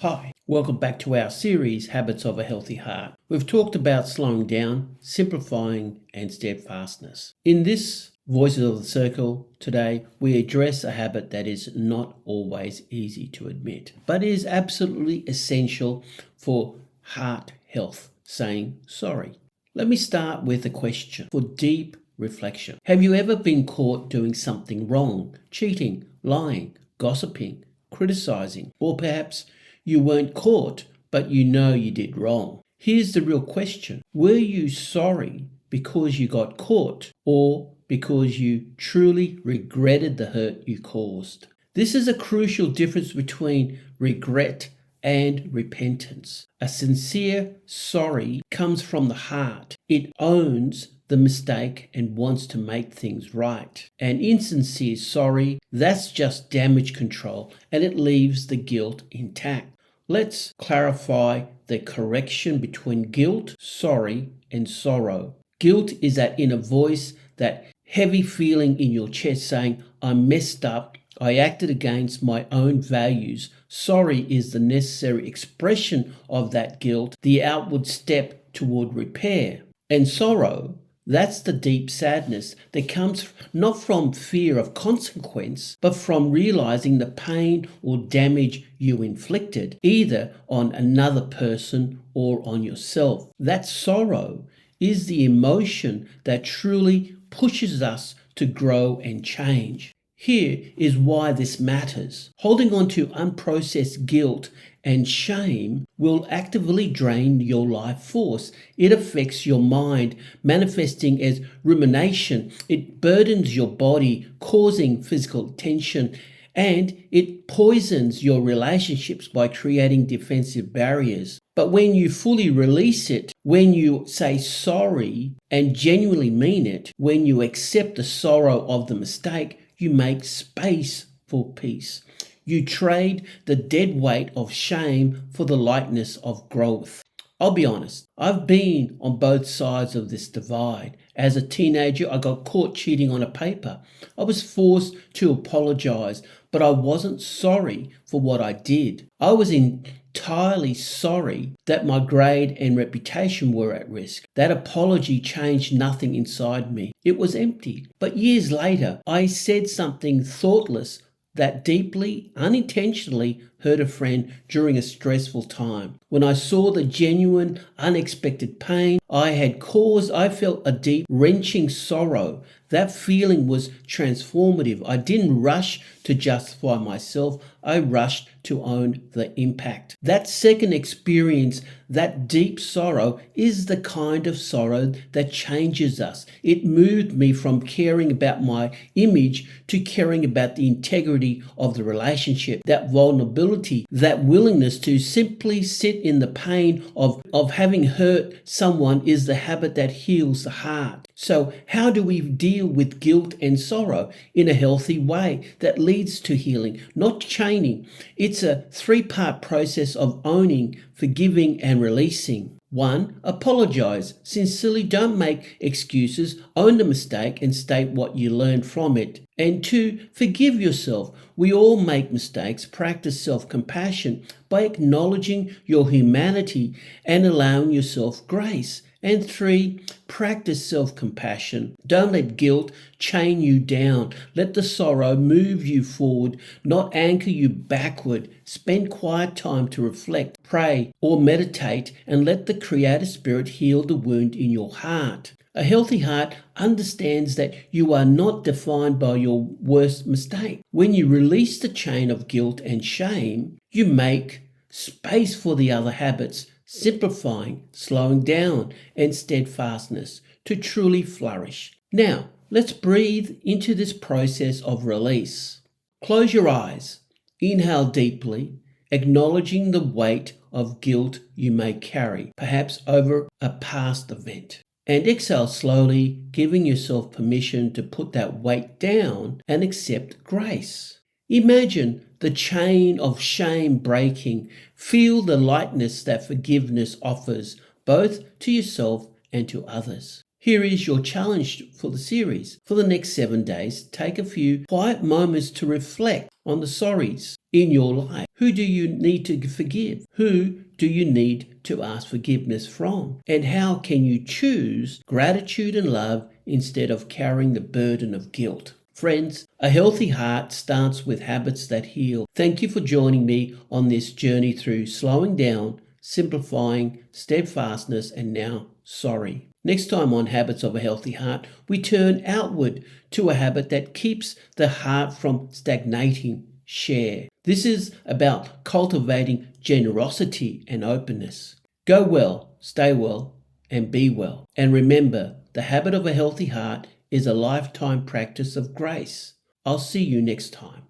Hi, welcome back to our series, Habits of a Healthy Heart. We've talked about slowing down, simplifying, and steadfastness. In this Voices of the Circle today, we address a habit that is not always easy to admit, but is absolutely essential for heart health, saying sorry. Let me start with a question for deep reflection. Have you ever been caught doing something wrong, cheating, lying, gossiping, criticizing, or perhaps you weren't caught, but you know you did wrong? Here's the real question. Were you sorry because you got caught or because you truly regretted the hurt you caused? This is a crucial difference between regret and repentance. A sincere sorry comes from the heart. It owns the mistake and wants to make things right. An insincere sorry, that's just damage control and it leaves the guilt intact. Let's clarify the correction between guilt, sorry, and sorrow. Guilt is that inner voice, that heavy feeling in your chest saying, I messed up, I acted against my own values. Sorry is the necessary expression of that guilt, the outward step toward repair. And sorrow, that's the deep sadness that comes not from fear of consequence, but from realizing the pain or damage you inflicted, either on another person or on yourself. That sorrow is the emotion that truly pushes us to grow and change. Here is why this matters. Holding on to unprocessed guilt and shame will actively drain your life force. It affects your mind, manifesting as rumination. It burdens your body, causing physical tension, and it poisons your relationships by creating defensive barriers. But when you fully release it, when you say sorry and genuinely mean it, when you accept the sorrow of the mistake, you make space for peace. You trade the dead weight of shame for the lightness of growth. I'll be honest, I've been on both sides of this divide. As a teenager, I got caught cheating on a paper. I was forced to apologize, but I wasn't sorry for what I did. I was entirely sorry that my grade and reputation were at risk. That apology changed nothing inside me. It was empty. But years later, I said something thoughtless that deeply, unintentionally hurt a friend during a stressful time. When I saw the genuine, unexpected pain I had caused, I felt a deep, wrenching sorrow. That feeling was transformative. I didn't rush to justify myself. I rushed to own the impact. That second experience, that deep sorrow, is the kind of sorrow that changes us. It moved me from caring about my image to caring about the integrity of the relationship. That vulnerability, that willingness to simply sit in the pain of having hurt someone is the habit that heals the heart. So how do we deal with guilt and sorrow in a healthy way that leads to healing, not chaining? It's a three-part process of owning, forgiving, and releasing. 1. Apologize. Sincerely, don't make excuses. Own the mistake and state what you learned from it. And 2. Forgive yourself. We all make mistakes. Practice self-compassion by acknowledging your humanity and allowing yourself grace. And 3, practice self-compassion. Don't let guilt chain you down. Let the sorrow move you forward, not anchor you backward. Spend quiet time to reflect, pray, or meditate, and let the Creator Spirit heal the wound in your heart. A healthy heart understands that you are not defined by your worst mistake. When you release the chain of guilt and shame, you make space for the other habits, simplifying, slowing down, and steadfastness to truly flourish. Now, let's breathe into this process of release. Close your eyes. Inhale deeply, acknowledging the weight of guilt you may carry, perhaps over a past event. And exhale slowly, giving yourself permission to put that weight down and accept grace. Imagine the chain of shame breaking. Feel the lightness that forgiveness offers, both to yourself and to others. Here is your challenge for the series. For the next 7 days, take a few quiet moments to reflect on the sorries in your life? Who do you need to forgive? Who do you need to ask forgiveness from? And how can you choose gratitude and love instead of carrying the burden of guilt? Friends, a healthy heart starts with habits that heal. Thank you for joining me on this journey through slowing down, simplifying, steadfastness, and now sorry. Next time on Habits of a Healthy Heart, we turn outward to a habit that keeps the heart from stagnating. Share. This is about cultivating generosity and openness. Go well, stay well, and be well. And remember, the habit of a healthy heart is a lifetime practice of grace. I'll see you next time.